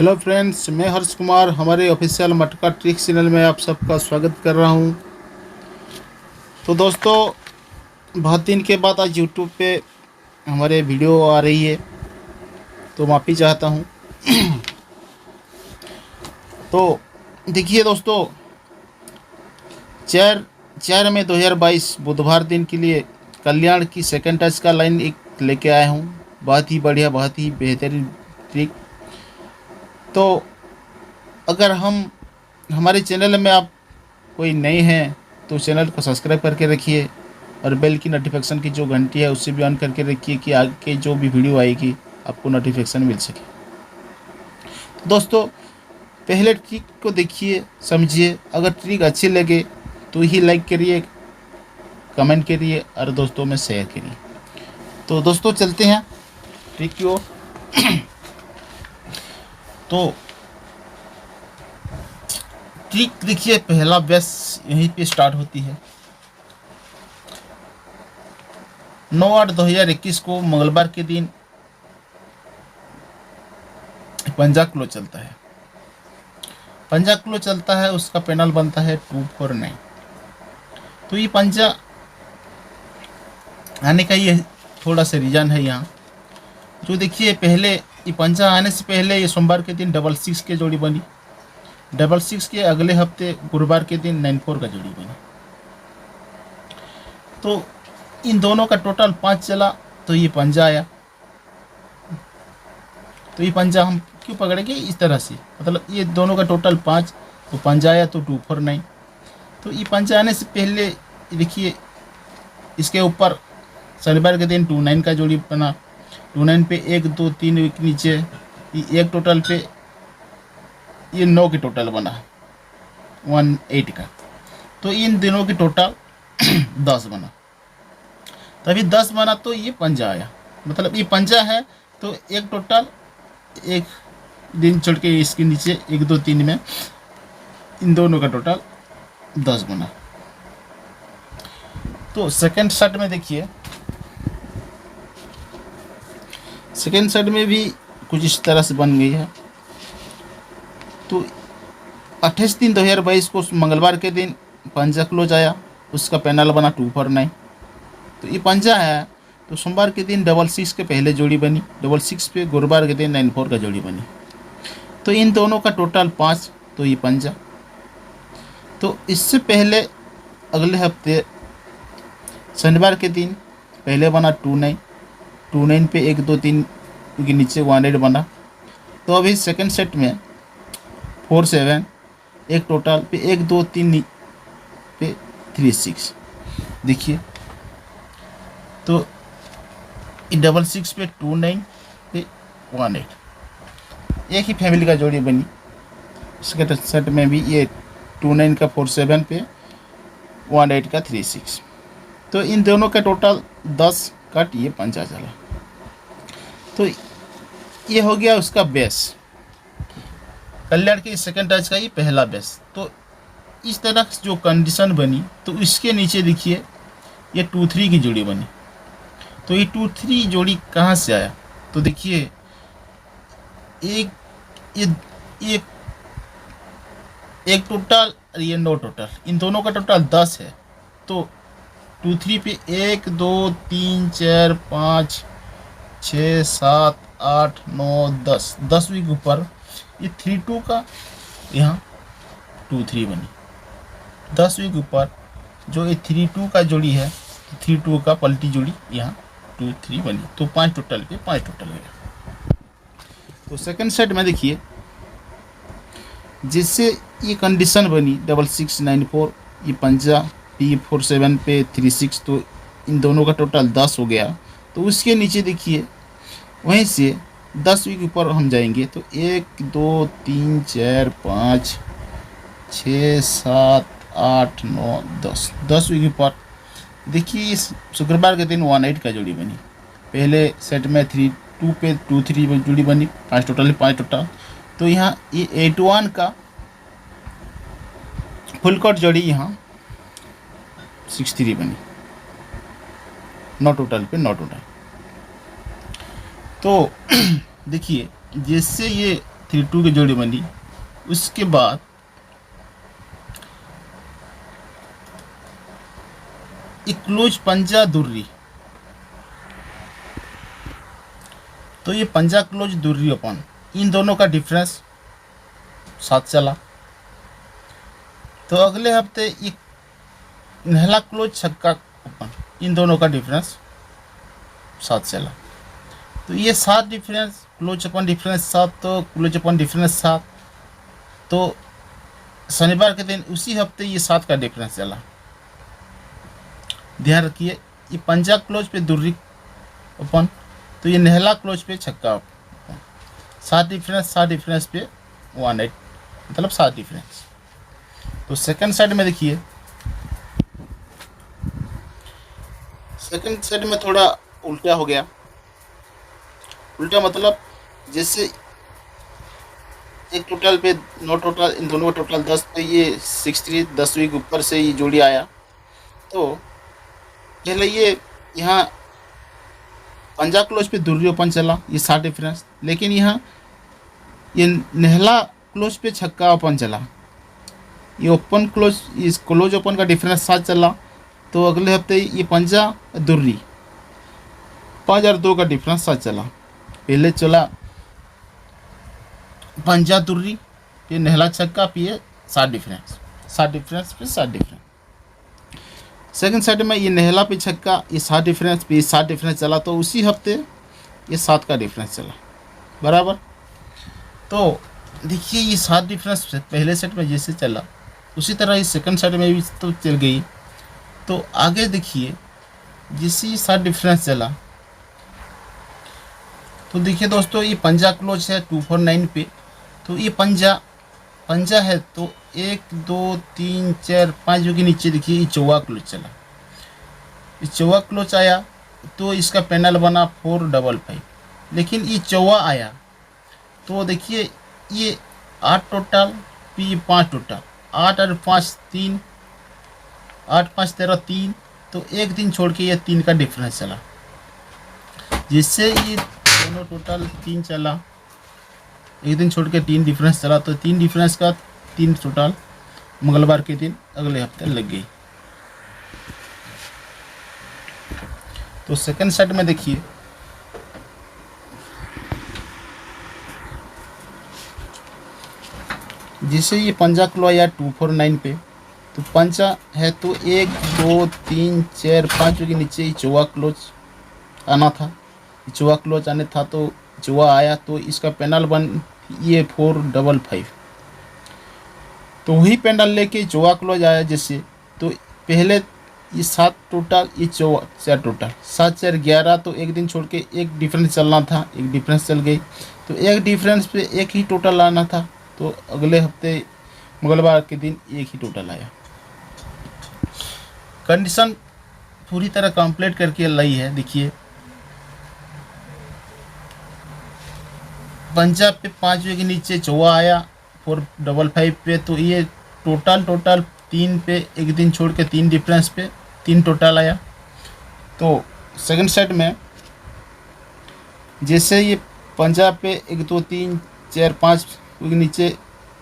Hello friends, मैं हर्ष कुमार हमारे official मटका ट्रिक्स चैनल में आप सबका स्वागत कर रहा हूं। तो दोस्तों, बहुत दिन के बाद आज यूट्यूब पे हमारे वीडियो आ रही है, तो माफ़ी चाहता हूं। तो देखिए दोस्तों, 4/4/2022 बुधवार दिन के लिए कल्याण की सेकंड टच का लाइन एक लेके आया हूं। बहुत ही बढ़िया, बहुत ही बेहतरीन ट्रिक। तो अगर हमारे चैनल में आप कोई नए हैं तो चैनल को सब्सक्राइब करके रखिए और बेल की नोटिफिकेशन की जो घंटी है उससे भी ऑन करके रखिए कि आगे जो भी वीडियो आएगी आपको नोटिफिकेशन मिल सके। तो दोस्तों, पहले ट्रिक को देखिए, समझिए। अगर ट्रिक अच्छी लगे तो ही लाइक करिए, कमेंट करिए और दोस्तों में शेयर करिए। तो दोस्तों, चलते हैं ट्रिक की ओर। तो ट्रिक देखिए, पहला बेस यहीं पे स्टार्ट होती है। 9/8/2021 को मंगलवार के दिन पंजा क्लो चलता है। पंजा क्लो चलता है, उसका पैनल बनता है 249। तो ये पंजा आने का ये थोड़ा सा रीजन है यहाँ। जो देखिए, पहले ये पंजा आने से पहले ये सोमवार के दिन 666 के जोड़ी बनी। 666 के अगले हफ्ते गुरुवार के दिन 94 का जोड़ी बनी। तो इन दोनों का टोटल 5 चला, तो ये पंजा आया। तो ये पंजा हम क्यों पकड़ेंगे इस तरह से, मतलब ये दोनों का टोटल 5, तो पंजा आया तो 249। तो ये पंजा आने से पहले देखिए, इसके ऊपर शनिवार के दिन 29 का जोड़ी बना। 29 पे 1 2 3 के नीचे ये एक टोटल पे ये 9 की टोटल बना, 18 का। तो इन दिनों की टोटल 10 बना। तभी 10 बना तो ये पंजा आया, मतलब ये पंजा है। तो एक टोटल एक दिन छोड़ के इसके नीचे 1 2 3 में इन दोनों का टोटल 10 बना। तो सेकंड सेट में देखिए, सेकंड सेट में भी कुछ इस तरह से बन गई है। तो 28/3/2022 को मंगलवार के दिन पंजा क्लोज आया, उसका पैनल बना 249। तो ये पंजा है, तो सोमवार के दिन 66 के पहले जोड़ी बनी। 66 पे गुरुवार के दिन 94 का जोड़ी बनी। तो इन दोनों का टोटल 5, तो ये पंजा। तो इससे पहले अगले हफ्ते शनिवार के दिन पहले बना 29। 29 पे 1 2 3 के नीचे 18 बना। तो अभी सेकंड सेट में 47, एक टोटल पे 1 2 3 पे 36। देखिए, तो 66 पे 29 पे 18, एक ही फैमिली का जोड़ी बनी। सेकंड सेट में भी ये 29 का 47 पे 18 का 36। तो इन दोनों का टोटल 10 कट ये पंजा चला। तो ये हो गया उसका बेस, कल्याण के सेकंड टच का ये पहला बेस। तो इस तरह जो कंडीशन बनी, तो इसके नीचे देखिए ये 2-3 की जोड़ी बनी। तो ये 2-3 जोड़ी कहाँ से आया, तो देखिए एक ये एक एक टोटल और ये 9 टोटल, इन दोनों का टोटल 10 है। तो 2-3 पे 1 2 3 4 5 6 7 8 9 10, 10वीं के ऊपर ये 3-2 का यहाँ 2-3 बनी। 10वीं के ऊपर जो ये 3-2 का जोड़ी है, 3-2 का पलटी जोड़ी यहाँ 2-3 बनी। तो 5 टोटल पे 5 टोटल गया। तो सेकंड सेट में देखिए, जिससे ये कंडीशन बनी 6694, ये पंजा P47 पे 36, तो इन दोनों का टोटल 10 हो गया। तो उसके नीचे देखिए, वहीं से 10वीं के ऊपर हम जाएंगे, तो 1 2 3 4 5 6 7 8 9 10, 10वीं के ऊपर देखिए इस शुक्रवार के दिन 18 का जोड़ी बनी। पहले सेट में 3-2 पे 2-3 जोड़ी बनी, 5 टोटल 5 टोटल। तो यहाँ ये 81 का फुल कट जोड़ी यहाँ 63 बनी, 9 टोटल पे 9 टोटल। तो देखिए, जिससे ये 3-2 की जोड़ी बनी। उसके बाद एक क्लोज पंजा दुर्री, तो ये पंजा क्लोज दुर्री ओपन, इन दोनों का डिफरेंस 7 चला। तो अगले हफ्ते एक नहला क्लोज छक्का ओपन, इन दोनों का डिफरेंस 7 चला। तो ये 7 डिफरेंस, क्लोज अपन डिफरेंस 7, तो क्लोज अपन डिफरेंस 7। तो शनिवार के दिन उसी हफ्ते ये 7 का डिफरेंस चला। ध्यान रखिए, ये पंजा क्लोज पे दुर्री ओपन, तो ये नहला क्लोज पे छक्का ओपन। 7 डिफरेंस पे 1-8, मतलब 7 डिफरेंस। तो सेकंड साइड में देखिए, सेकंड साइड में थोड़ा उल्टा हो गया। उल्टा मतलब जैसे एक टोटल पे 9 टोटल, इन दोनों का टोटल 10, तो ये 63 10 वीक ऊपर से ये जोड़ी आया। तो पहले ये यहाँ पंजा क्लोज पे दुर्री ओपन चला, ये 7 डिफरेंस। लेकिन यहाँ ये नहला क्लोज पे छक्का ओपन चला, ये ओपन क्लोज, इस क्लोज ओपन का डिफरेंस 7 चला। तो अगले हफ्ते ये पंजा दुर्री 5 और 2 का डिफरेंस 7 चला। पहले चला पंजा दुर्री, फिर नहला छक्का, फिर 7 डिफरेंस, 7 डिफरेंस फिर 7 डिफरेंस। सेकंड साइड में ये नहला पे छक्का, ये 7 डिफरेंस, फिर 7 डिफरेंस चला। तो उसी हफ्ते ये 7 का डिफरेंस चला, बराबर। तो देखिए ये 7 डिफरेंस पहले सेट में जैसे चला, उसी तरह इस सेकंड साइड में भी तो चल गई। तो आगे देखिए, जैसे ये 7 डिफरेंस चला, तो देखिए दोस्तों, ये पंजा क्लोज है 249 पे। तो ये पंजा है, तो 1 2 3 4 5 के नीचे देखिए ये चौवा क्लोज चला। ये चौवा क्लोज आया तो इसका पैनल बना 455। लेकिन ये चौवा आया तो देखिए ये 8 टोटल, फिर ये 5 टोटल, 8 और 5 3, 8 5 13 3। तो एक दिन छोड़ के ये 3 का डिफरेंस चला, जिससे ये दोनों टोटल 3 चला। एक दिन छोड़ के 3 डिफरेंस चला, तो 3 डिफरेंस का 3 टोटल मंगलवार के दिन अगले हफ्ते लग गई। तो सेकंड सेट में देखिए, जिसे ये पंजा क्लो आया 249 पे। तो पंजा है तो 1 2 3 4 5 के नीचे ही चौवा क्लोज आना था। चौवा क्लोज आने था तो चौवा आया, तो इसका पैनल बन ये 455। तो वही पैनल लेके चौवा क्लोज आया जैसे। तो पहले ये 7 टोटल, ये 4 टोटल, 7 4 11। तो एक दिन छोड़ के एक डिफरेंस चलना था, एक डिफरेंस चल गई। तो एक डिफरेंस पे एक ही टोटल आना था। तो अगले हफ्ते मंगलवार के दिन एक ही टोटल आया। कंडीशन पूरी तरह कंप्लीट करके लाई है। देखिए पंजाब पे 5 के नीचे चौवा आया 455 पे। तो ये टोटल 3 पे एक दिन छोड़ के 3 डिफरेंस पे 3 टोटल आया। तो सेकंड सेट में जैसे ये पंजाब पे 1 2 3 4 5 के नीचे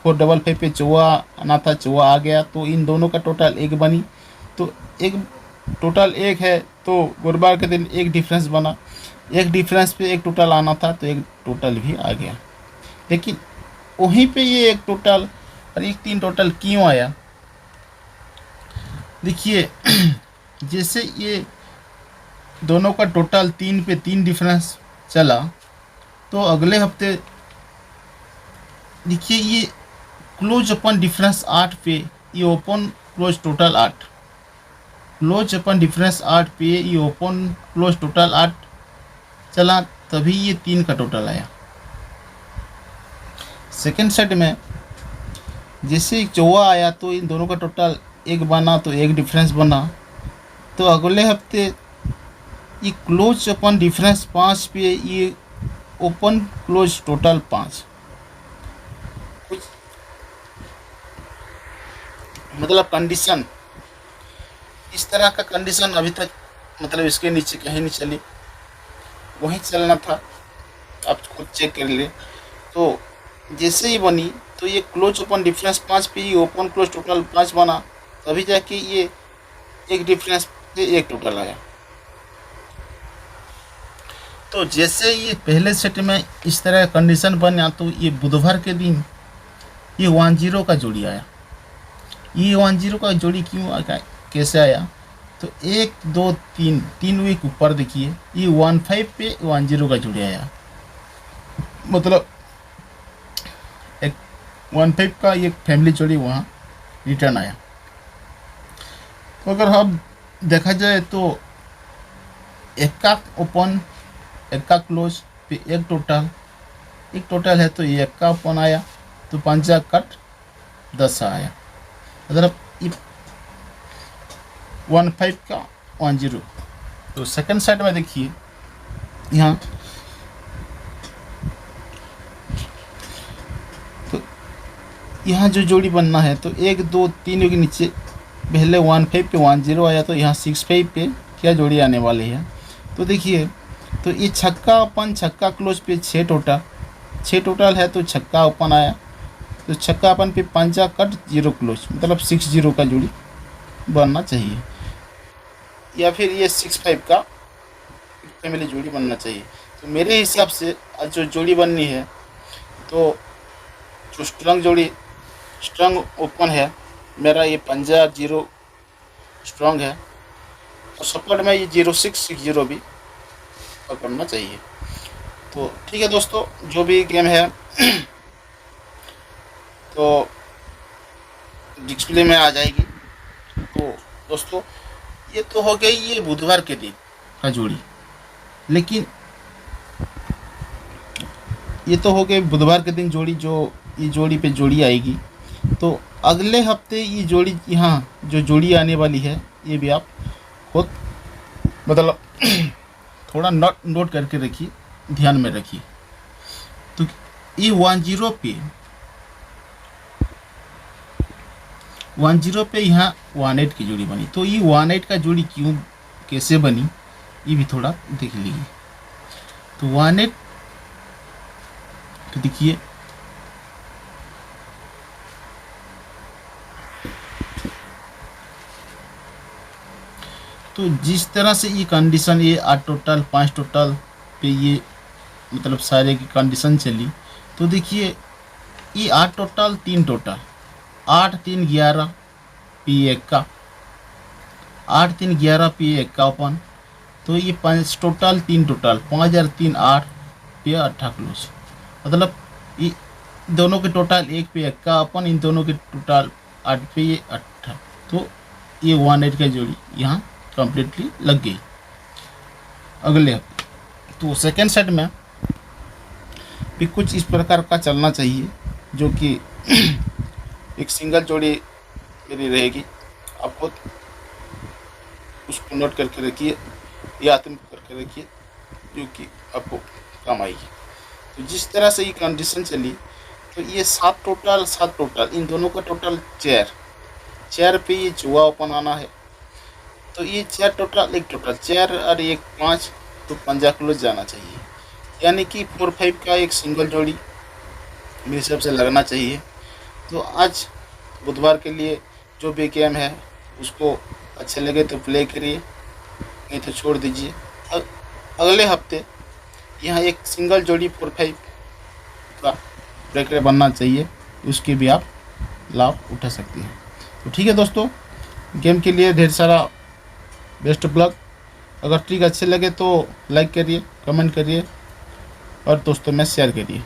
455 पे चौवा आना था, चौवा आ गया। तो इन दोनों का टोटल 1 बनी। तो एक टोटल 1 है, तो गुरुवार के दिन एक डिफरेंस बना। एक डिफरेंस पे एक टोटल आना था, तो एक टोटल भी आ गया। लेकिन वहीं पे ये एक टोटल और एक 3 टोटल क्यों आया? देखिए जैसे ये दोनों का टोटल 3 पे 3 डिफरेंस चला, तो अगले हफ्ते देखिए ये क्लोज अपन डिफरेंस 8 पे, ये ओपन क्लोज टोटल 8, क्लोज अपन डिफरेंस 8 पे, ये ओपन क्लोज टोटल 8 चला, तभी ये 3 का टोटल आया। सेकंड सेट में जैसे एक चौवा आया, तो इन दोनों का टोटल 1 बना, तो एक डिफरेंस बना। तो अगले हफ्ते ये क्लोज अपन डिफरेंस 5 पे, ये ओपन क्लोज टोटल 5। मतलब कंडीशन इस तरह का कंडीशन अभी तक मतलब इसके नीचे कहीं नहीं चली, वहीं चलना था। आप खुद चेक कर ले। तो जैसे ही बनी तो ये क्लोज ओपन डिफरेंस 5 पे ही ओपन क्लोज टोटल 5 बना, तभी जाके ये एक डिफरेंस पे एक टोटल आया। तो जैसे ये पहले सेट में इस तरह कंडीशन बना तो ये बुधवार के दिन ये 10 का जोड़ी आया। ये 10 का जोड़ी क्यों आया, कैसे आया, तो 1 2 3 वीक ऊपर देखिए ये 15 पे 10 का जोड़ी आया, मतलब एक 15 का एक फैमिली जोड़ी वहाँ रिटर्न आया। तो अगर हम देखा जाए तो एक का ओपन एक का क्लोज पे एक टोटल है, तो ये एक का ओपन आया तो 5 कट 10 आया, मतलब 15 का 10। तो सेकंड साइड में देखिए यहाँ तो यहाँ जो जोड़ी बनना है तो 1 2 3 के नीचे पहले 15 पे 10 आया, तो यहाँ 65 पे क्या जोड़ी आने वाली है। तो देखिए तो ये छक्का ओपन छक्का क्लोज पे 6 टोटल है, तो छक्का ओपन आया तो छक्का ओपन पे 5 कट 0 क्लोज, मतलब 60 का जोड़ी बनना चाहिए, या फिर ये 65 का फैमिली जोड़ी बनना चाहिए। तो मेरे हिसाब से जो जोड़ी बननी है तो जो स्ट्रंग ओपन है मेरा ये 5 0 स्ट्रॉन्ग है, और सपोर्ट में ये 0660 भी पकड़ना चाहिए। तो ठीक है दोस्तों, जो भी गेम है तो डिस्प्ले में आ जाएगी। तो दोस्तों ये तो हो गई ये बुधवार के दिन का जोड़ी, लेकिन ये तो हो गई बुधवार के दिन जोड़ी, जो ये जोड़ी पे जोड़ी आएगी। तो अगले हफ्ते ये जोड़ी यहाँ जो जोड़ी आने वाली है ये भी आप खुद मतलब थोड़ा नोट करके रखिए, ध्यान में रखिए। तो ये 10 पे यहाँ 18 की जोड़ी बनी। तो ये 18 का जोड़ी क्यों कैसे बनी ये भी थोड़ा देख लीजिए। तो 18 तो देखिए तो जिस तरह से ये कंडीशन ये 8 टोटल 5 टोटल पे ये मतलब सारे की कंडीशन चली, तो देखिए ये 8 टोटल 3 टोटल 8 3 11 पी 1 का 8 3 11 पी 1 का ओपन, तो ये 5 टोटल 3 टोटल 5 और 3 8 पे 8 क्लोज, मतलब ये दोनों के टोटल 1 पे 1 का ओपन, इन दोनों के टोटल 8 पे ये 8, तो ये 18 का जोड़ी यहाँ कम्प्लीटली लग गई अगले हफ्ते। तो सेकेंड सेट में भी कुछ इस प्रकार का चलना चाहिए, जो कि एक सिंगल जोड़ी मेरी रहेगी। आप खुद उसको नोट करके रखिए, याद करके रखिए, जो कि आपको काम आएगी। तो जिस तरह से ये कंडीशन चली तो ये 7 टोटल इन दोनों का टोटल 4 पे ये चुहा ओपन आना है, तो ये 4 टोटल 1 टोटल 4 और 1 5, तो 5 क्लोज जाना चाहिए, यानी कि 4 5 का एक सिंगल जोड़ी मेरे हिसाब से लगना चाहिए। तो आज बुधवार के लिए जो भी गेम है उसको अच्छे लगे तो प्ले करिए, नहीं तो छोड़ दीजिए। अगले हफ्ते यहाँ एक सिंगल जोड़ी 4 5 का ब्रेकर बनना चाहिए, उसके भी आप लाभ उठा सकते हैं। तो ठीक है दोस्तों, गेम के लिए ढेर सारा बेस्ट ऑफ लक। अगर ट्रिक अच्छे लगे तो लाइक करिए, कमेंट करिए और दोस्तों में शेयर करिए।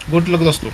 गुड लक दोस्तों।